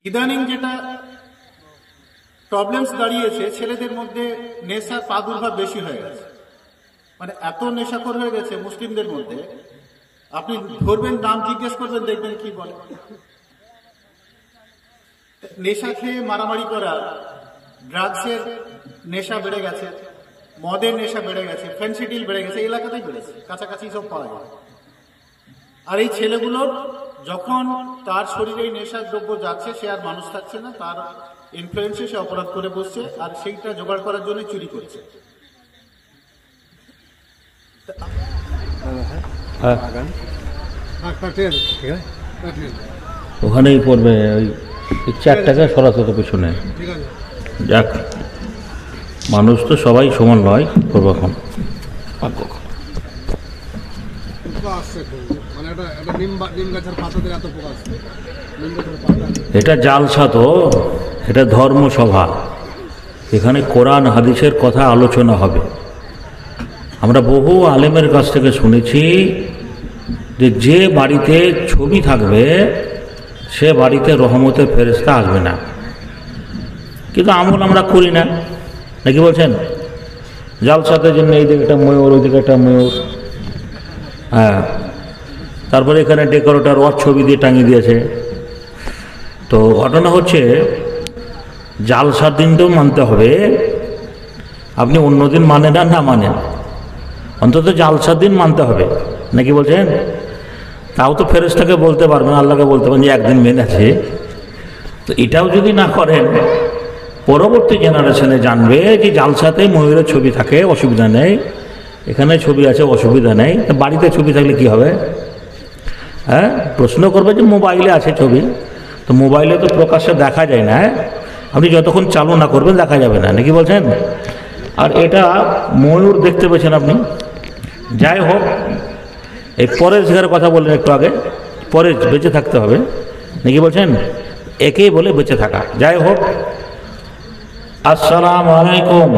ইদানিং যেটা প্রবলেমস দাঁড়িয়েছে, ছেলেদের মধ্যে নেশার প্রাদুর্ভাব বেশি হয়ে গেছে। মানে এত নেশাখোর হয়ে গেছে মুসলিমদের মধ্যে, আপনি ধরবেন, নাম জিজ্ঞেস করবেন, দেখবেন কি বলে। নেশা খেয়ে মারামারি করা, ড্রাগসের নেশা বেড়ে গেছে, মদের নেশা বেড়ে গেছে, ফেন্সিডিল বেড়ে গেছে, এলাকাতেই বেড়েছে, কাছাকাছি সব পাওয়া যায়। আর এই ছেলেগুলোর যখন তার শরীরে এই নেশার দ্রব্য যাচ্ছে, সে আর মানুষ থাকছে না, তার ইনফ্লুয়েন্সে সে অপরাধ করে বসছে, আর সেইটা জোগাড় করার জন্য চুরি করছে। ওখানেই পড়বে ওই 4 টাকা সরাসরি পেছনে। যাক, মানুষ তো সবাই সমান নয়। পূর্বক্ষণ এটা জালসা, তো এটা ধর্মসভা, এখানে কোরআন হাদিসের কথা আলোচনা হবে। আমরা বহু আলেমের কাছ থেকে শুনেছি যে বাড়িতে ছবি থাকবে সে বাড়িতে রহমতের ফেরেশতা আসবে না, কিন্তু আমল আমরা করি না, নাকি বলছেন? জালসাতে জন্য এই দিকে একটা ময়ূর, ওই দিকে একটা ময়ূর, হ্যাঁ, তারপরে এখানে ডেকোরেটর ওর ছবি দিয়ে টাঙিয়ে দিয়েছে। তো ঘটনা হচ্ছে জালসার দিনটাও মানতে হবে। আপনি অন্যদিন মানেন আর না মানেন, অন্তত জালসার দিন মানতে হবে, নাকি বলছেন? তাও তো ফেরেশতাকে বলতে পারবেন, আল্লাহকে বলতে পারবেন যে একদিন মেনেছে। তো এটাও যদি না করেন, পরবর্তী জেনারেশনে জানবে যে জালসাতে ময়ূরের ছবি থাকে, অসুবিধা নেই, এখানে ছবি আছে, অসুবিধা নেই। বাড়িতে ছবি থাকলে কি হবে? হ্যাঁ, প্রশ্ন করবে যে মোবাইলে আছে ছবি, তো মোবাইলে তো প্রকাশ্যে দেখা যায় না, আপনি যতক্ষণ চালু না করবেন দেখা যাবে না, নাকি বলছেন? আর এটা ময়ূর দেখতে পেয়েছেন আপনি। যাই হোক, এই পরের জায়গার কথা বললেন একটু আগে, পরে বেঁচে থাকতে হবে, নাকি বলছেন? একেই বলে বেঁচে থাকা। যাই হোক, আসসালামু আলাইকুম।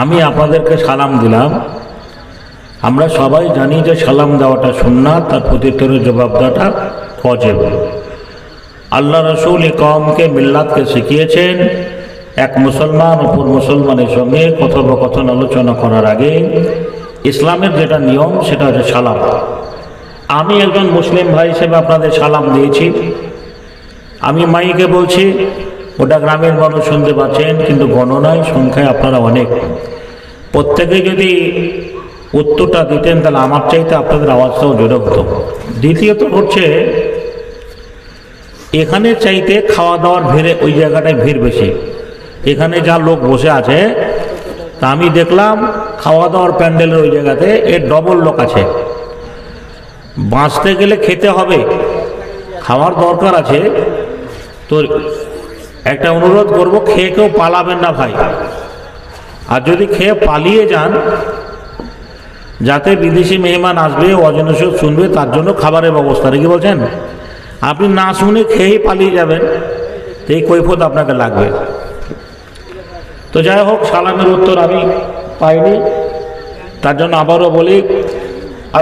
আমি আপনাদেরকে সালাম দিলাম। আমরা সবাই জানি যে সালাম দেওয়াটা সুন্নাত, তার প্রত্যুত্তরের জবাব দেওয়াটা ওয়াজিব। আল্লাহ রাসূল এই কওমকে, মিল্লাতকে শিখিয়েছেন এক মুসলমান অপর মুসলমানের সঙ্গে কথোপকথন আলোচনা করার আগে ইসলামের যেটা নিয়ম সেটা হচ্ছে সালাম। আমি একজন মুসলিম ভাই হিসেবে আপনাদের সালাম দিয়েছি। আমি মাইকে বলছি, ওটা গ্রামের মানুষ শুনতে পাচ্ছেন, কিন্তু গণনায় সংখ্যায় আপনারা অনেক। প্রত্যেকেই যদি উত্তরটা দিতেন তাহলে আমার চাইতে আপনাদের আওয়াজটাও জোরে হতো। দ্বিতীয়ত হচ্ছে, এখানে চাইতে খাওয়া দাওয়ার ভিড়ে ওই জায়গাটায় ভিড় বেশি। এখানে যা লোক বসে আছে তা আমি দেখলাম, খাওয়া দাওয়ার প্যান্ডেলের ওই জায়গাতে এর ডবল লোক আছে। বাঁচতে গেলে খেতে হবে, খাওয়ার দরকার আছে। তো একটা অনুরোধ করব, খেয়ে কেউ পালাবেন না ভাই। আর যদি খেয়ে পালিয়ে যান, যাতে বিদেশি মেহমান আসবে, অজানা শুনবে, তার জন্য খাবারের ব্যবস্থা, কি বলছেন? আপনি না শুনে খেয়েই পালিয়ে যাবেন, তো এই কৈফিয়ত আপনাকে লাগবে। তো যাই হোক, সালামের উত্তর আমি পাইনি, তার জন্য আবারও বলি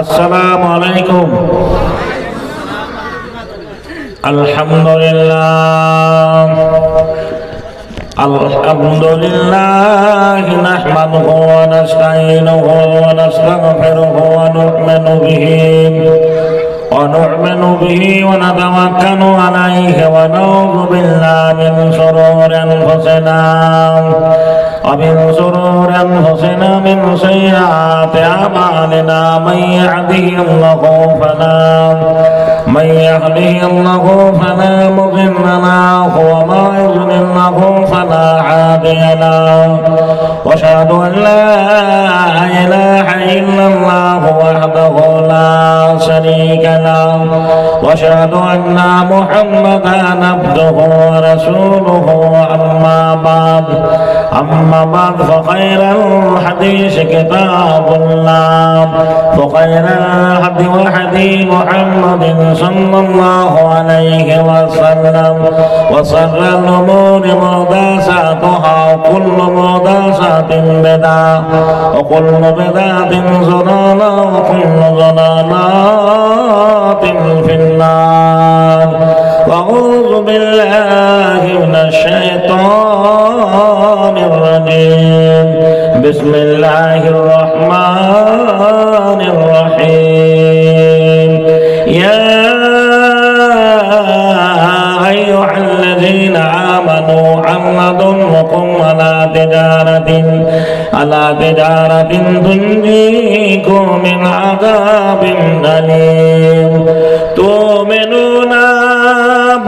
আসসালামু আলাইকুম। আলহামদুলিল্লাহ আলহামদুলিল্লাহ নাহমাদুহু ওয়া নাস্তাঈনুহু ওয়া নাস্তাগফিরুহু ওয়া নু'মিনু বিহি ওয়া নাতাওয়াক্কালু আলাইহি ওয়া নাউযু বিল্লাহি মিন শুরুরি আনফুসিনা ওয়া মিন শুরুরি আনফুসিনা মিন সাইয়্যাতি আ'মালিনা মান ইয়াহদিহিল্লাহু ফালা মুদিল্লা লাহু ওয়া মা يضلل فلا هادي له واشهد ان لا اله الا الله وحده لا شريك له واشهد ان محمدا عبده ورسوله اما بعد فخير الحديث كتاب الله وخير الهدي هدي محمد صلى الله عليه وسلم وشر الامور محدثاتها وكل محدثة بدعة وكل بدعة ضلالة وكل ضلالة في النار أعوذ بالله من الشيطان الرجيم بسم الله الرحمن الرحيم يا أيها الذين آمنوا هل ندلكم على تجارة تنجيكم من عذاب أليم تؤمنون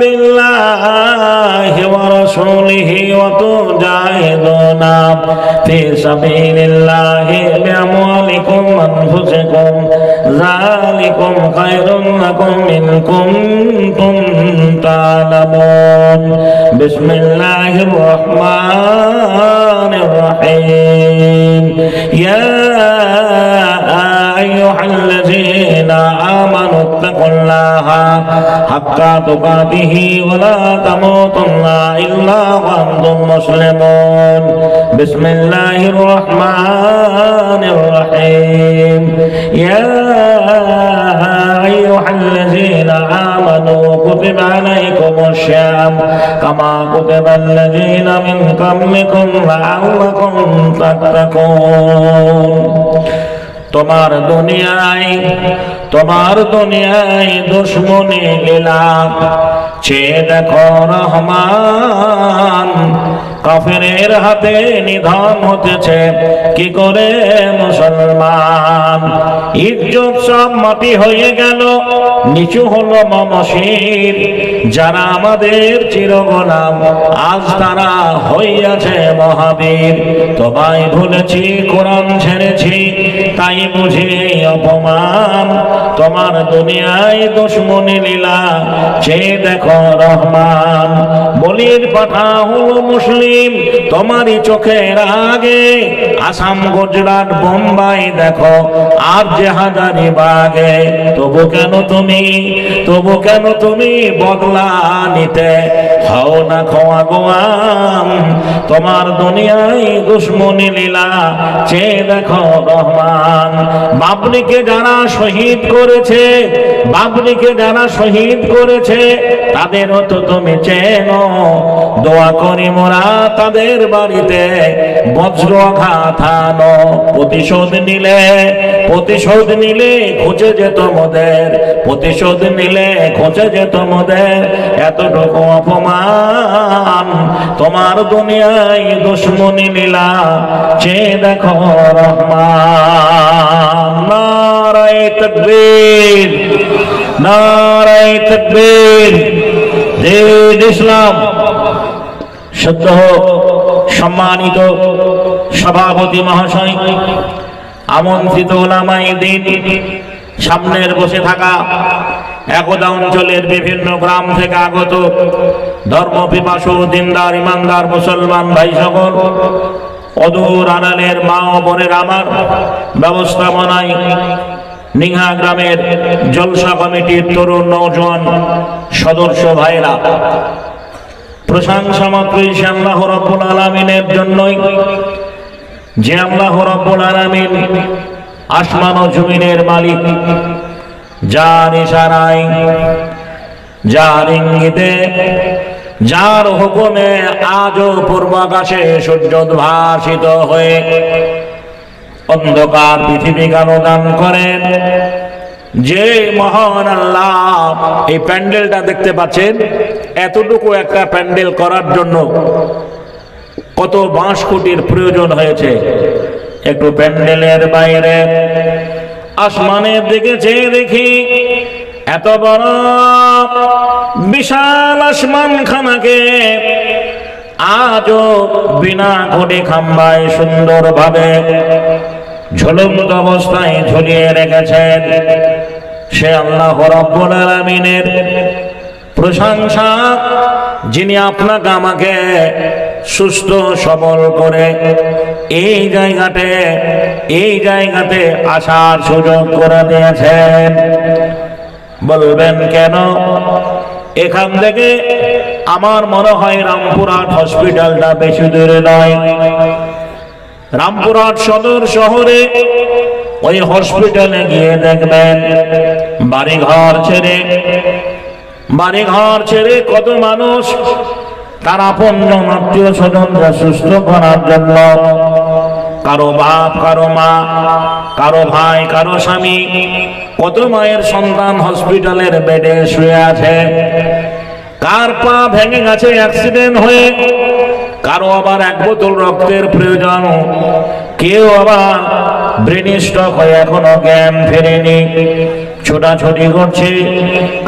بالله ورسوله وتجاهدون في سبيل الله بأموالكم وأنفسكم ذلكم خير لكم إن كنتم تعلمون بسم الله الرحمن الرحيم يا أيها الذين آمنوا اتقوا الله حق تقاته ولا تموتن إلا وأنتم مسلمون بسم الله الرحمن الرحيم يا أيها الذين آمنوا كتب عليكم الصيام كما كتب الذين من قبلكم لعلكم تتقون তোমার দুনিয়ায় দুশ্মনী লীলা চেয়ে দেখো রহমান কাফেরের হাতে নিধন হতেছে কি করে মুসলমান ইজ্জত সব মাটি হয়ে গেল নিচু হলো মমশির যারা আমাদের চিরগোলাম আজ তারা হইয়াছে মহাবীর তোমায় ভুলেছি কোরআন ছেড়েছি তাই বুঝি অপমান তোমার দুনিয়ায় দুশ্মনী লীলা চেয়ে দেখো রহমান বলির পাঠা হলো মুসলিম তোমারই চোখের আগে আসাম গুজরাট বোম্বাই দেখো আর যে হাজারি বাগে তবু কেন তুমি বদলা নিতে হও না খোয়া গোয়াম তোমার দুনিয়ায় দুশ্মনী লীলা চেয়ে দেখো রহমান বাবরিকে যারা শহীদ করেছে তাদেরও তো তুমি চেনো দোয়া করি মোরা তাদের বাড়িতে বজ্রাঘাত হানো প্রতিশোধ নিলে খুঁজে যেত মোদের এতটুকু অপমান তোমার দুনিয়ায় দুশ্মনী লীলা চেয়ে দেখো রহমান নারায়ে তাকবীর নারায়ে তাকবীর দিন ইসলাম সত্য সম্মানিত সভাপতি মহাশয় আমন্ত্রিত ওলামায়ে দ্বীন সামনের বসে থাকা একদা অঞ্চলের বিভিন্ন গ্রাম থেকে আগত ধর্ম পিপাসু দিনদার ইমানদার মুসলমান ভাই সকল অদূর আড়ালের মা ও বোনের আমার ব্যবস্থাপনায় নিঘা গ্রামের জলসা কমিটির তরুণ নওজোয়ান সদস্য ভাইরা প্রশংসা মাত্রই সে আল্লাহ রাব্বুল আলামিনের জন্যই যে আল্লাহ রাব্বুল আলামিন আসমান ও জমিনের মালিক যার ইশারায় যার ইঙ্গিতে যার হুকুমে আজও পূর্ব আকাশে সূর্যোদ্ভাসিত হয়ে অন্ধকার পৃথিবীকে আলোদান করেন যে মহান আল্লাহ। এই প্যান্ডেলটা দেখতে পাচ্ছেন, এতটুকু একটা প্যান্ডেল করার জন্য কত বাঁশ খুঁটির প্রয়োজন হয়েছে। একটু প্যান্ডেলের বাইরে আসমানের দিকে চেয়ে দেখি, এত বড় বিশাল আসমান খানাকে আজও বিনা খুঁটি খাম্বায় সুন্দরভাবে ঝুলন্ত অবস্থায় ঝুলিয়ে রেখেছেন। সে আল্লাহ রাব্বুল আলামিনের প্রশংসা, যিনি আপনাকে আমাকে সুস্থ সবল করে এই জায়গাতে আসার সুযোগ করে দিয়েছেন। বলবেন কেন? এখান থেকে আমার মনে হয় রামপুরহাট হসপিটালটা বেশি দূরে নয়। রামপুরহাট সদর শহরে ওই হসপিটালে গিয়ে দেখবেন বাড়িঘর ছেড়ে বাড়ি ঘর ছেড়ে কত মানুষ তার আপনজন আত্মীয় স্বজনরা সুস্থ করার জন্য, কারো বাপ, কারো মা, কারো ভাই, কারো স্বামী, কত মায়ের সন্তান হসপিটালের বেডে শুয়ে আছে, কার পা ভেঙে গেছে অ্যাক্সিডেন্ট হয়ে, কারো আবার এক বোতল রক্তের প্রয়োজন, কেউ আবার ব্রেন স্ট্রোক হয়ে এখনো জ্ঞান ফেরেনি, ছোটাছুটি করছে,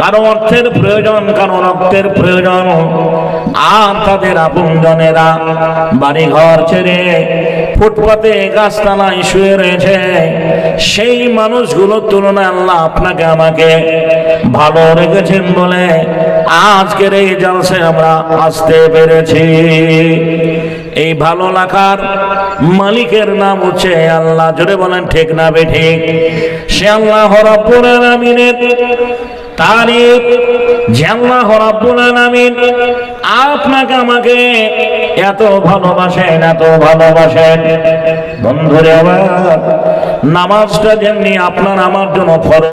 কারো অর্থের প্রয়োজন, কারো রক্তের প্রয়োজন। আর তাদের আপনজনেরা বাড়ি ঘর ছেড়ে ফুটপাতে গাছতলায় শুয়ে রয়েছে। সেই মানুষগুলোর তুলনায় আল্লাহ আপনাকে আমাকে ভালো রেখেছেন বলে আজকের এই জলসে আমরা আসতে পেরেছি। এই ভালো লাগার মালিকের নাম হচ্ছে আল্লাহ। জোরে বলেন ঠিক না বেঠিক? সে আল্লাহ রাব্বুল আলামিনের তারিফ, যে আল্লাহ রাব্বুল আলামিন আপনাকে আমাকে এত ভালোবাসেন, এত ভালোবাসেন। বন্ধুরে আমার নামাজটা যেমনি আপনার আমার জন্য ফরজ,